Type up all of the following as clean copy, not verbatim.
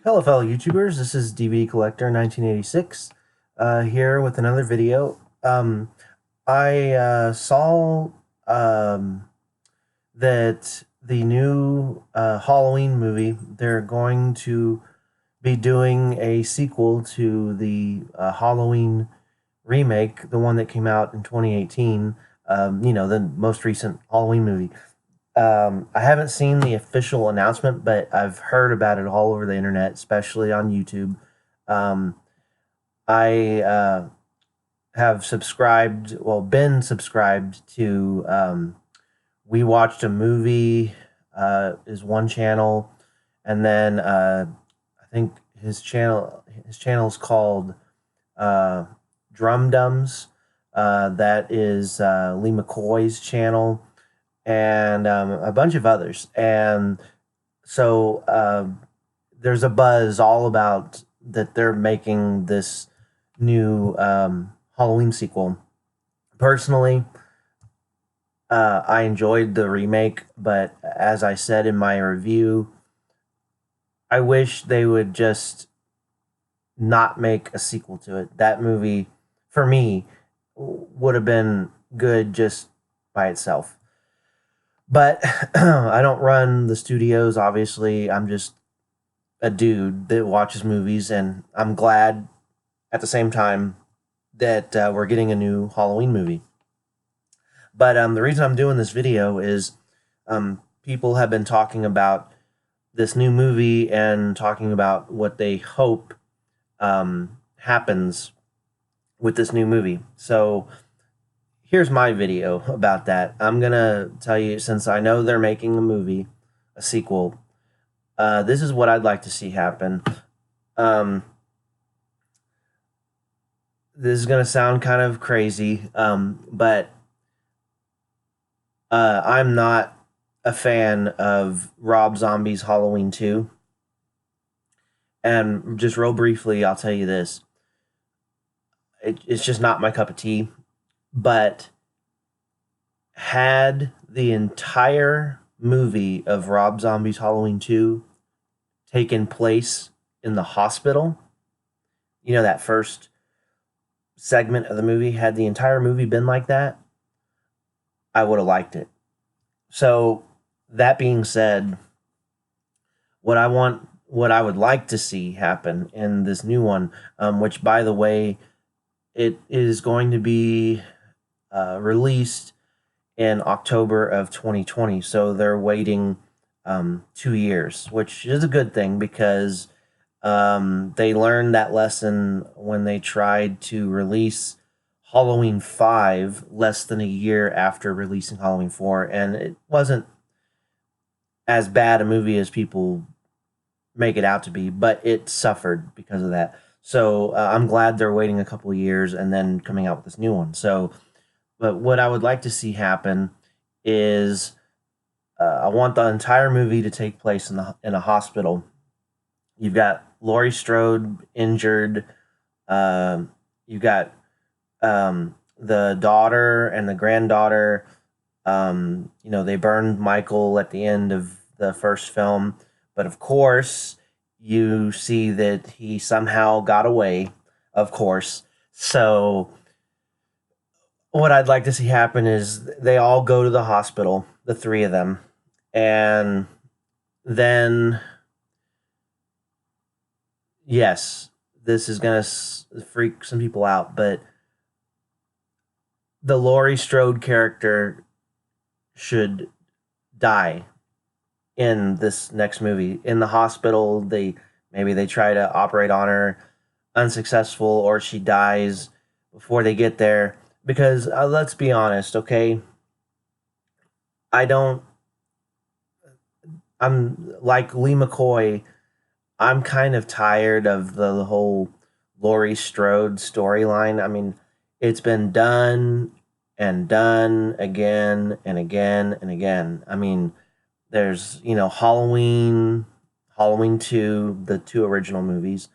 Hello, fellow YouTubers. This is DVD Collector 1986 here with another video. I saw that the new Halloween movie, they're going to be doing a sequel to the Halloween remake, the one that came out in 2018, the most recent Halloween movie. I haven't seen the official announcement, but I've heard about it all over the internet, especially on YouTube. Um, I have been subscribed to We Watched a Movie is one channel, and then I think his channel is called uh, Drum Dums. That is Lee McCoy's channel and a bunch of others. And so there's a buzz all about that they're making this new Halloween sequel. Personally, I enjoyed the remake, but as I said in my review, I wish they would just not make a sequel to it. That movie, for me, would have been good just by itself. But I don't run the studios, obviously. I'm just a dude that watches movies, and I'm glad at the same time that we're getting a new Halloween movie. But the reason I'm doing this video is people have been talking about this new movie and talking about what they hope happens with this new movie. So here's my video about that. I'm gonna tell you, since I know they're making a movie, a sequel, this is what I'd like to see happen. Um, this is gonna sound kind of crazy, but I'm not a fan of Rob Zombie's Halloween 2. And just real briefly, I'll tell you this. It's just not my cup of tea. But had the entire movie of Rob Zombie's Halloween 2 taken place in the hospital, that first segment of the movie, had the entire movie been like that, I would have liked it. So, that being said, what I would like to see happen in this new one, which, by the way, it is going to be released in October of 2020. So they're waiting 2 years, which is a good thing because they learned that lesson when they tried to release Halloween 5 less than a year after releasing Halloween 4. And it wasn't as bad a movie as people make it out to be, but it suffered because of that. So I'm glad they're waiting a couple of years and then coming out with this new one. So, but what I would like to see happen is I want the entire movie to take place in a hospital. You've got Laurie Strode injured. You've got the daughter and the granddaughter. They burned Michael at the end of the first film, but of course, you see that he somehow got away. Of course, so what I'd like to see happen is they all go to the hospital, the three of them, and then yes, this is gonna freak some people out, but the Laurie Strode character should die in this next movie. In the hospital, maybe they try to operate on her, unsuccessful, or she dies before they get there. Because let's be honest, okay? I don't. I'm like Lee McCoy. I'm kind of tired of the whole Laurie Strode storyline. I mean, it's been done and done again and again and again. I mean, there's, Halloween 2, the two original movies.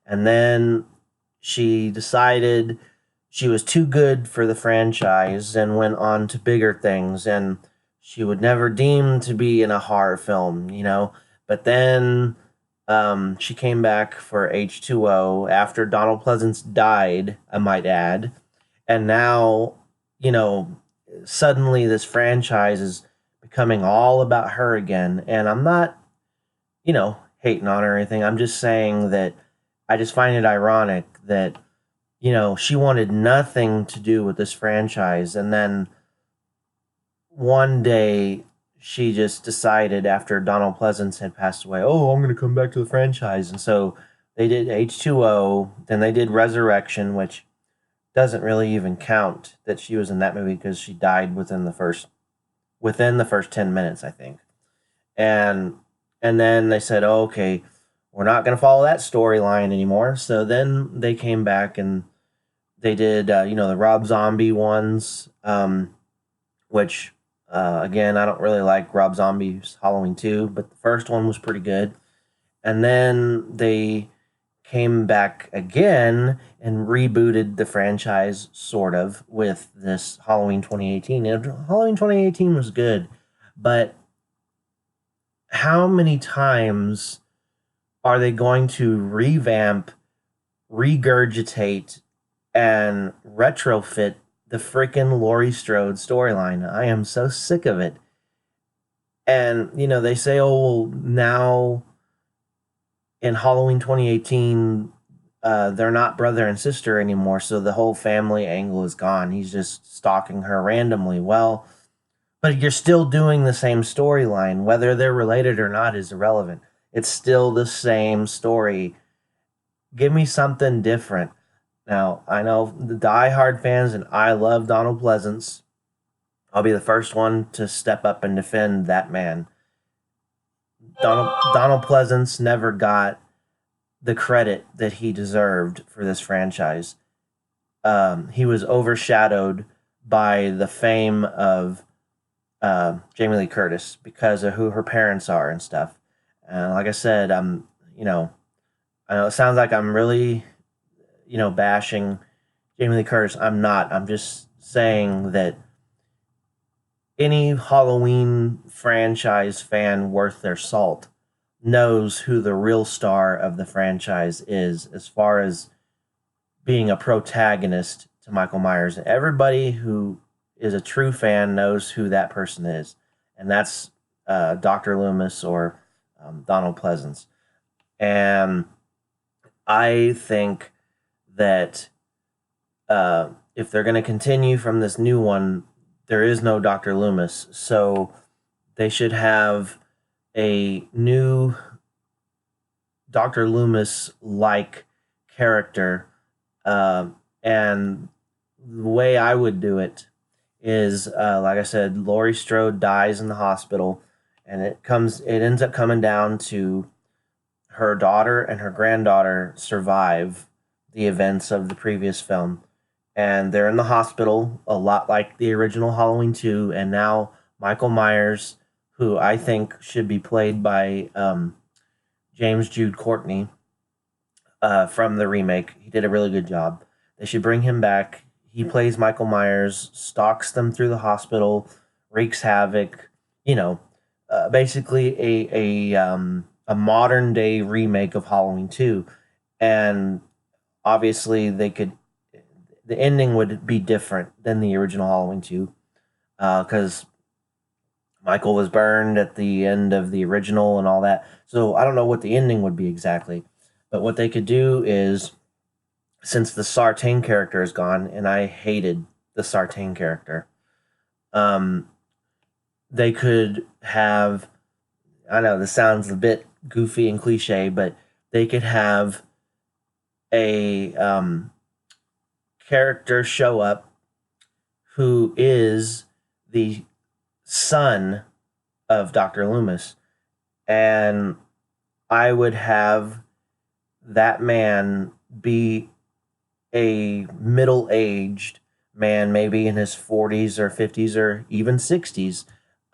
And then she decided she was too good for the franchise and went on to bigger things. And she would never deem to be in a horror film. But then She came back for H2O after Donald Pleasance died, I might add. And now, you know, suddenly this franchise is becoming all about her again. And I'm not, hating on her or anything. I'm just saying that I just find it ironic that, she wanted nothing to do with this franchise. And then one day she just decided after Donald Pleasance had passed away, oh, I'm going to come back to the franchise. And so they did H2O, then they did Resurrection, which doesn't really even count that she was in that movie because she died within the first 10 minutes, I think. And then they said, oh, okay, we're not going to follow that storyline anymore. So then they came back and they did, the Rob Zombie ones, which, again, I don't really like Rob Zombie's Halloween 2, but the first one was pretty good. And then they came back again and rebooted the franchise, sort of, with this Halloween 2018. And Halloween 2018 was good, but how many times are they going to revamp, regurgitate, and retrofit the freaking Laurie Strode storyline? I am so sick of it. And, they say, oh, well, now in Halloween 2018, they're not brother and sister anymore, so the whole family angle is gone. He's just stalking her randomly. Well, but you're still doing the same storyline. Whether they're related or not is irrelevant. It's still the same story. Give me something different. Now, I know the die-hard fans, and I love Donald Pleasance. I'll be the first one to step up and defend that man. Donald Pleasance never got the credit that he deserved for this franchise. He was overshadowed by the fame of Jamie Lee Curtis because of who her parents are and stuff. And like I said, I know it sounds like I'm really, bashing Jamie Lee Curtis. I'm not. I'm just saying that any Halloween franchise fan worth their salt knows who the real star of the franchise is as far as being a protagonist to Michael Myers. Everybody who is a true fan knows who that person is, and that's Dr. Loomis or Donald Pleasance. And I think that if they're going to continue from this new one, there is no Dr. Loomis, so they should have a new Dr. Loomis like character. And the way I would do it is, like I said, Laurie Strode dies in the hospital, and it ends up coming down to her daughter and her granddaughter survive the events of the previous film. And they're in the hospital, a lot like the original Halloween 2. And now Michael Myers, who I think should be played by James Jude Courtney from the remake, he did a really good job. They should bring him back. He plays Michael Myers, stalks them through the hospital, wreaks havoc. Basically a modern day remake of Halloween 2. And obviously the ending would be different than the original Halloween 2 because Michael was burned at the end of the original and all that. So I don't know what the ending would be exactly. But what they could do is, since the Sartain character is gone, and I hated the Sartain character, they could have, I know this sounds a bit goofy and cliche, but they could have a character show up who is the son of Dr. Loomis, and I would have that man be a middle-aged man, maybe in his 40s or 50s or even 60s.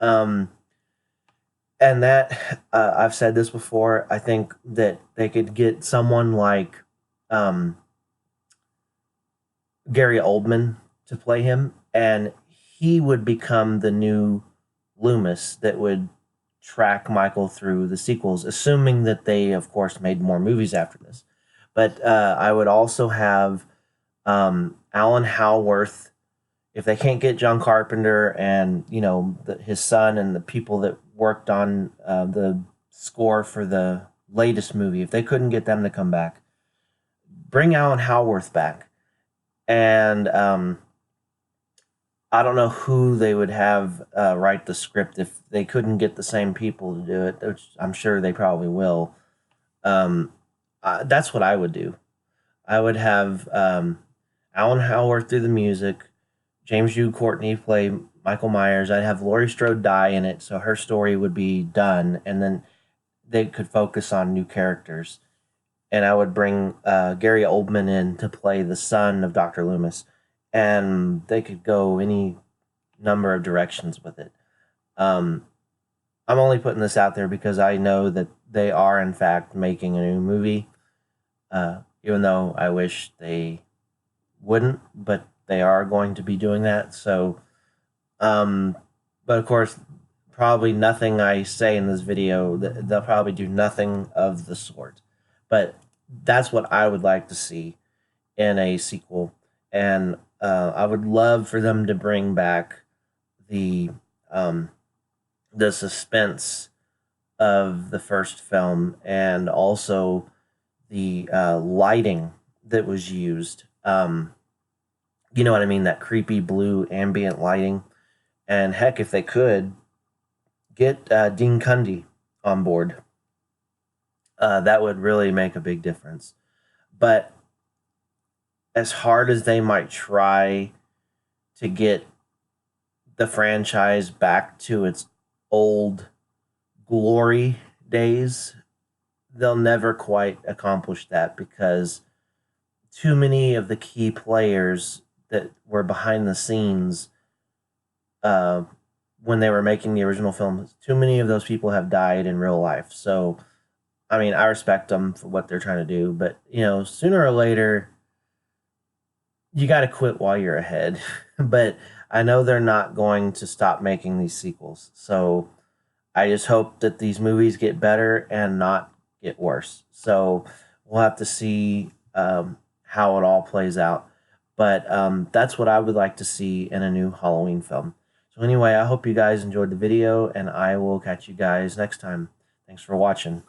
And that, I've said this before, I think that they could get someone like Gary Oldman to play him, and he would become the new Loomis that would track Michael through the sequels, assuming that they, of course, made more movies after this. But I would also have Alan Howarth. If they can't get John Carpenter and his son and the people that worked on the score for the latest movie, if they couldn't get them to come back, bring Alan Howarth back. And I don't know who they would have write the script if they couldn't get the same people to do it, which I'm sure they probably will. That's what I would do. I would have Alan Howarth do the music, James Jude Courtney play Michael Myers. I'd have Laurie Strode die in it, so her story would be done, and then they could focus on new characters. And I would bring Gary Oldman in to play the son of Dr. Loomis, and they could go any number of directions with it. I'm only putting this out there because I know that they are, in fact, making a new movie, even though I wish they wouldn't, but they are going to be doing that. So, but of course, probably nothing I say in this video, they'll probably do nothing of the sort. But that's what I would like to see in a sequel. And I would love for them to bring back the suspense of the first film, and also the lighting that was used. You know what I mean? That creepy blue ambient lighting. And heck, if they could, get Dean Cundey on board. That would really make a big difference. But as hard as they might try to get the franchise back to its old glory days, they'll never quite accomplish that, because too many of the key players that were behind the scenes when they were making the original film, too many of those people have died in real life. So, I mean, I respect them for what they're trying to do, but, sooner or later, you got to quit while you're ahead. But I know they're not going to stop making these sequels. So I just hope that these movies get better and not get worse. So we'll have to see how it all plays out. But that's what I would like to see in a new Halloween film. So anyway, I hope you guys enjoyed the video, and I will catch you guys next time. Thanks for watching.